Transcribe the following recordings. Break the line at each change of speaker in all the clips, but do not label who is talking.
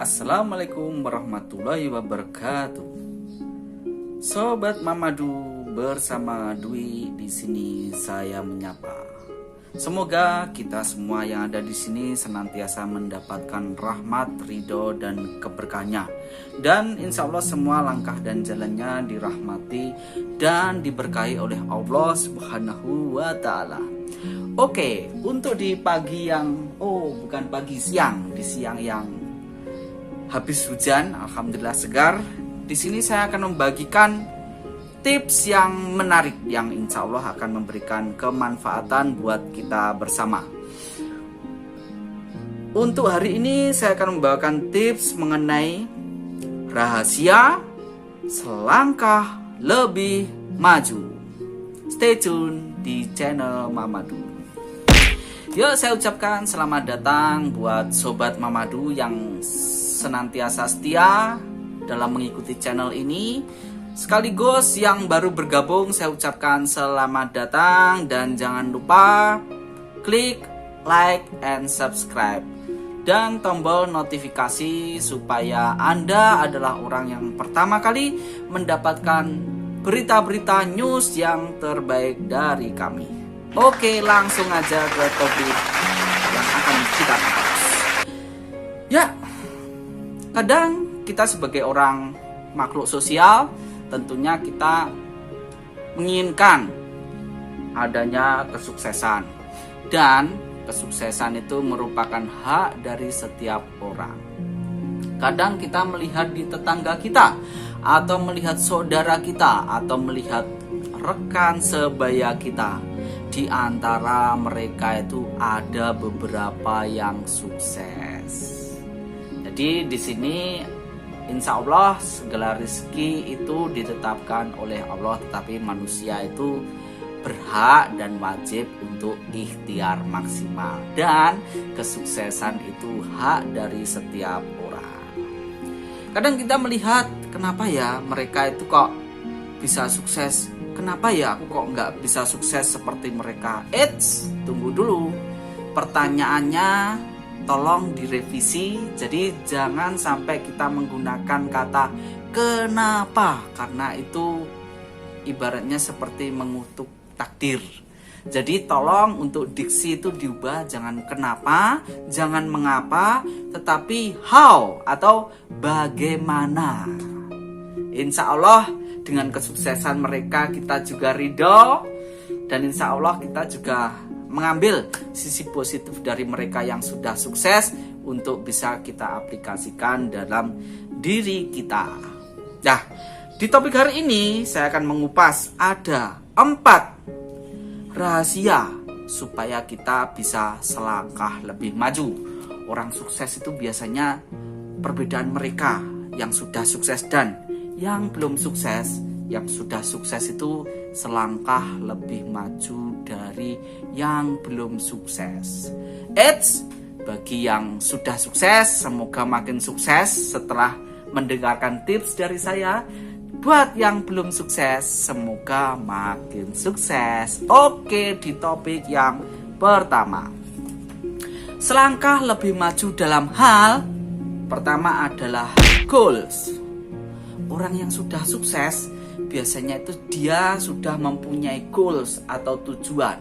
Assalamualaikum warahmatullahi wabarakatuh. Sobat Mamadu, bersama Dwi di sini saya menyapa. Semoga kita semua yang ada di sini senantiasa mendapatkan rahmat, ridho dan keberkahannya. Dan insya Allah semua langkah dan jalannya dirahmati dan diberkahi oleh Allah Subhanahu wa Ta'ala. Oke, untuk di pagi yang bukan pagi, siang, di siang yang habis hujan, alhamdulillah segar. Di sini saya akan membagikan tips yang menarik yang insya Allah akan memberikan kemanfaatan buat kita bersama. Untuk hari ini saya akan membawakan tips mengenai rahasia selangkah lebih maju. Stay tune di channel Mamadu. Yuk, saya ucapkan selamat datang buat Sobat Mamadu yang senantiasa setia dalam mengikuti channel ini. Sekaligus yang baru bergabung, saya ucapkan selamat datang. Dan jangan lupa klik like and subscribe dan tombol notifikasi supaya Anda adalah orang yang pertama kali mendapatkan berita-berita news yang terbaik dari kami. Oke, langsung aja ke topik yang akan kita bahas. Ya, kadang kita sebagai orang makhluk sosial tentunya kita menginginkan adanya kesuksesan, dan kesuksesan itu merupakan hak dari setiap orang. Kadang kita melihat di tetangga kita, atau melihat saudara kita, atau melihat rekan sebaya kita. Di antara mereka itu ada beberapa yang sukses. Jadi di sini insya Allah segala rezeki itu ditetapkan oleh Allah, tetapi manusia itu berhak dan wajib untuk ikhtiar maksimal, dan kesuksesan itu hak dari setiap orang. Kadang kita melihat, kenapa ya mereka itu kok bisa sukses, kenapa ya aku kok nggak bisa sukses seperti mereka. Tunggu dulu, pertanyaannya tolong direvisi. Jadi jangan sampai kita menggunakan kata kenapa, karena itu ibaratnya seperti mengutuk takdir. Jadi tolong untuk diksi itu diubah, jangan kenapa, jangan mengapa, tetapi how atau bagaimana. Insya Allah dengan kesuksesan mereka kita juga ridho, dan insya Allah kita juga mengambil sisi positif dari mereka yang sudah sukses untuk bisa kita aplikasikan dalam diri kita. Nah, di topik hari ini saya akan mengupas ada 4 rahasia supaya kita bisa selangkah lebih maju. Orang sukses itu biasanya perbedaan mereka yang sudah sukses dan yang belum sukses. Yang sudah sukses itu selangkah lebih maju dari yang belum sukses. Bagi yang sudah sukses, semoga makin sukses setelah mendengarkan tips dari saya. Buat yang belum sukses, semoga makin sukses. Oke, di topik yang pertama, selangkah lebih maju dalam hal pertama adalah goals. Orang yang sudah sukses biasanya itu dia sudah mempunyai goals atau tujuan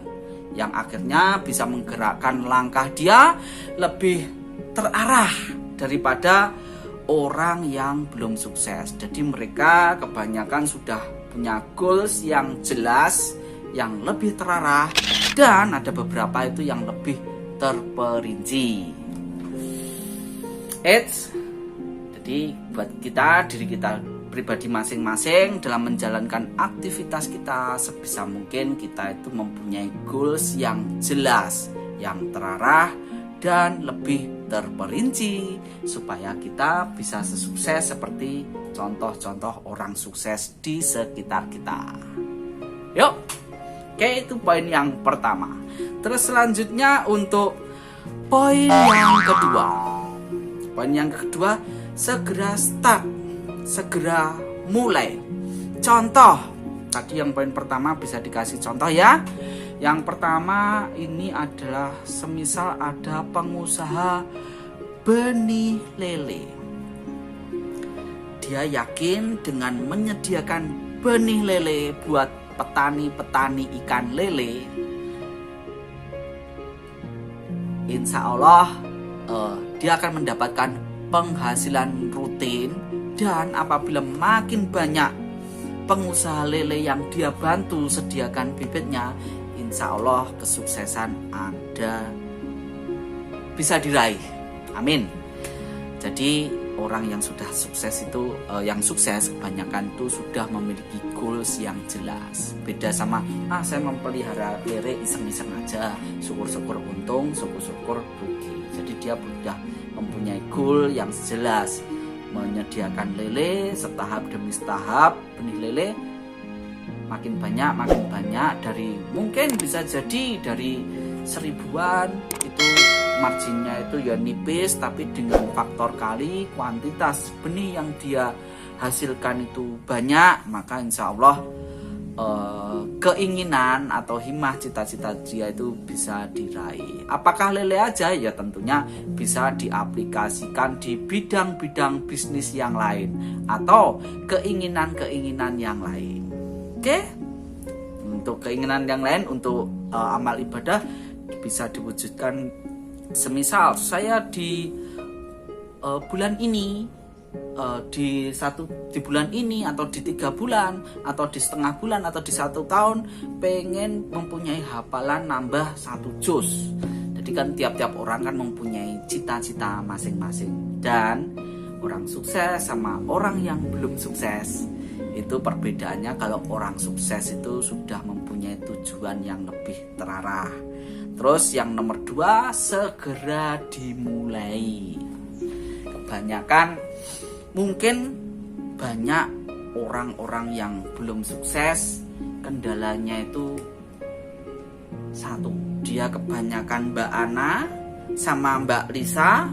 yang akhirnya bisa menggerakkan langkah dia lebih terarah daripada orang yang belum sukses. Jadi mereka kebanyakan sudah punya goals yang jelas, yang lebih terarah, dan ada beberapa itu yang lebih terperinci. Jadi buat kita, diri kita pribadi masing-masing dalam menjalankan aktivitas kita, sebisa mungkin kita itu mempunyai goals yang jelas, yang terarah dan lebih terperinci supaya kita bisa sesukses seperti contoh-contoh orang sukses di sekitar kita. Yuk, oke, itu poin yang pertama. Terus selanjutnya untuk poin yang kedua. Poin yang kedua, segera start, segera mulai. Contoh, tadi yang poin pertama bisa dikasih contoh ya. Yang pertama ini adalah semisal ada pengusaha benih lele. dia yakin dengan menyediakan benih lele buat petani-petani ikan lele, insya Allah dia akan mendapatkan penghasilan rutin. Dan apabila makin banyak pengusaha lele yang dia bantu sediakan bibitnya, insya Allah kesuksesan Anda bisa diraih. Amin. Jadi orang yang sudah sukses itu, yang sukses kebanyakan itu sudah memiliki goals yang jelas. Beda sama saya memelihara lele iseng-iseng aja, syukur-syukur untung, syukur-syukur rugi. Jadi dia sudah mempunyai goal yang jelas, menyediakan lele setahap demi setahap, benih lele makin banyak, dari mungkin bisa jadi dari 1000-an itu marginnya itu ya nipis, tapi dengan faktor kali kuantitas benih yang dia hasilkan itu banyak, maka insya Allah keinginan atau himmah cita-cita dia itu bisa diraih. Apakah lele aja? Ya tentunya bisa diaplikasikan di bidang-bidang bisnis yang lain atau keinginan-keinginan yang lain. Oke? Untuk keinginan yang lain, untuk amal ibadah bisa diwujudkan. Semisal saya di bulan ini, di bulan ini atau di 3 bulan atau di setengah bulan atau di 1 tahun pengen mempunyai hafalan nambah 1 juz. Jadi kan tiap-tiap orang kan mempunyai cita-cita masing-masing, dan orang sukses sama orang yang belum sukses itu perbedaannya. Kalau orang sukses itu sudah mempunyai tujuan yang lebih terarah. Terus yang nomor 2, segera dimulai. Kebanyakan mungkin banyak orang-orang yang belum sukses, kendalanya itu satu, dia kebanyakan Mbak Ana sama Mbak Lisa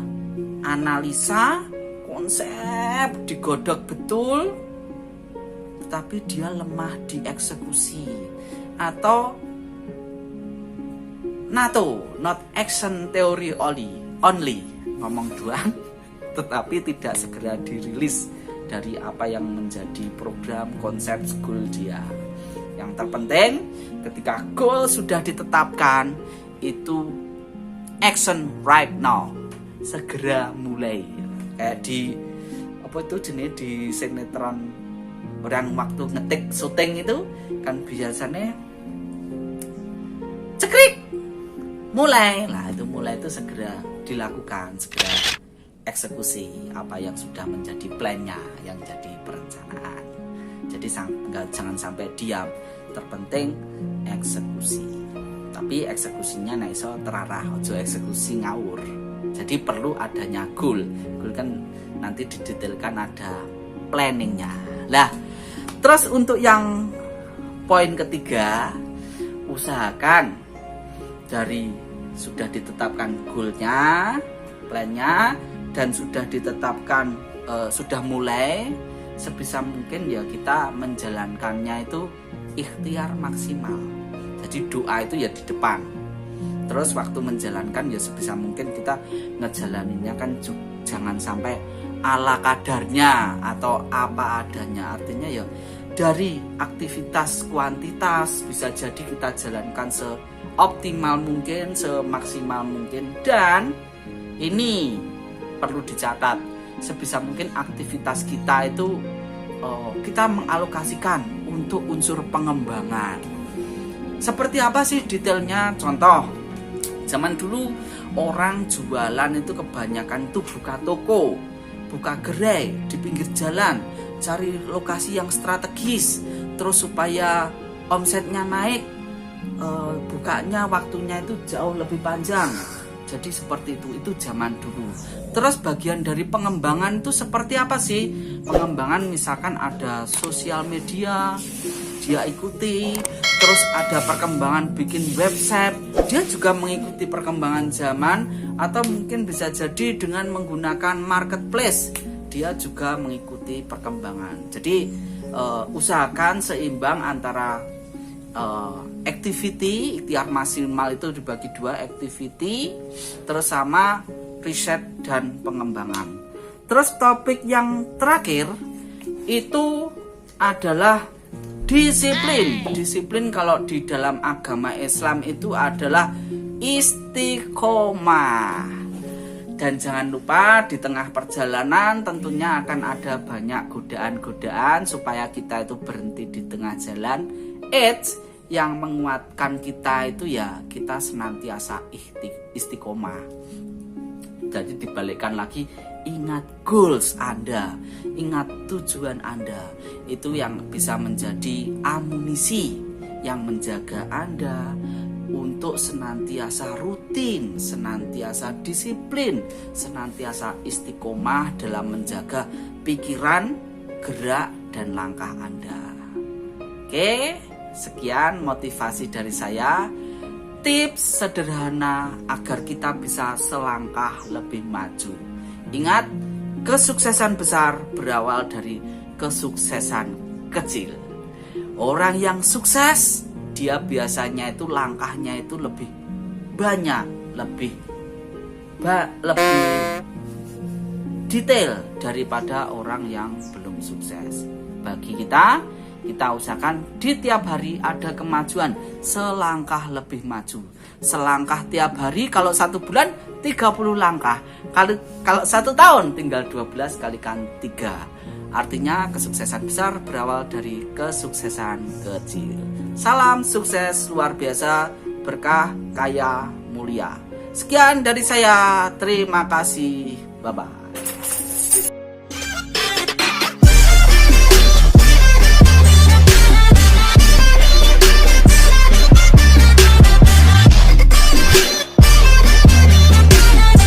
analisa konsep, digodok betul, tetapi dia lemah di eksekusi, atau NATO, not action theory only, ngomong doang tetapi tidak segera dirilis dari apa yang menjadi program konsep goal dia. Yang terpenting ketika goal sudah ditetapkan itu action right now, segera mulai. Kayak di jenis di sinetron orang waktu ngetik syuting itu kan biasanya cekrik mulai. Lah itu mulai itu segera dilakukan, segera eksekusi apa yang sudah menjadi plannya, yang jadi perencanaan. Jadi jangan sampai diam, terpenting eksekusi. Tapi eksekusinya iso terarah, ojo eksekusi ngawur. Jadi perlu adanya goal. Goal kan nanti didetailkan, ada planningnya. Lah, terus untuk yang poin ketiga, usahakan dari sudah ditetapkan goalnya, plannya, dan sudah ditetapkan sudah mulai, sebisa mungkin ya kita menjalankannya itu ikhtiar maksimal. Jadi doa itu ya di depan, terus waktu menjalankan ya sebisa mungkin kita ngejalaninnya kan jangan sampai ala kadarnya atau apa adanya. Artinya ya dari aktivitas kuantitas bisa jadi kita jalankan seoptimal mungkin, semaksimal mungkin. Dan ini perlu dicatat, sebisa mungkin aktivitas kita itu kita mengalokasikan untuk unsur pengembangan. Seperti apa sih detailnya? Contoh, zaman dulu orang jualan itu kebanyakan itu buka toko, buka gerai di pinggir jalan, cari lokasi yang strategis, terus supaya omsetnya naik, bukanya waktunya itu jauh lebih panjang. Jadi seperti itu zaman dulu. Terus bagian dari pengembangan itu seperti apa sih? Pengembangan misalkan ada sosial media, dia ikuti. Terus ada perkembangan bikin website, dia juga mengikuti perkembangan zaman. Atau mungkin bisa jadi dengan menggunakan marketplace, dia juga mengikuti perkembangan. Jadi usahakan seimbang antara activity, ikhtiar maksimal itu dibagi 2, activity terus sama riset dan pengembangan. Terus topik yang terakhir, itu adalah disiplin. Disiplin kalau di dalam agama Islam itu adalah istiqomah. Dan jangan lupa di tengah perjalanan tentunya akan ada banyak godaan-godaan supaya kita itu berhenti di tengah jalan. Yang menguatkan kita itu ya kita senantiasa istiqomah. Jadi dibalikkan lagi, ingat goals Anda, ingat tujuan Anda. Itu yang bisa menjadi amunisi yang menjaga Anda untuk senantiasa rutin, senantiasa disiplin, senantiasa istiqomah dalam menjaga pikiran, gerak, dan langkah Anda. Oke, sekian motivasi dari saya. Tips sederhana agar kita bisa selangkah lebih maju. Ingat, kesuksesan besar berawal dari kesuksesan kecil. Orang yang sukses, dia biasanya itu langkahnya itu lebih banyak, lebih detail daripada orang yang belum sukses. Bagi kita usahakan di tiap hari ada kemajuan, selangkah lebih maju. Selangkah tiap hari, kalau 1 bulan 30 langkah. Kalau 1 tahun tinggal 12 kalikan 3. Artinya kesuksesan besar berawal dari kesuksesan kecil. Salam sukses luar biasa, berkah, kaya, mulia. Sekian dari saya, terima kasih, bye-bye.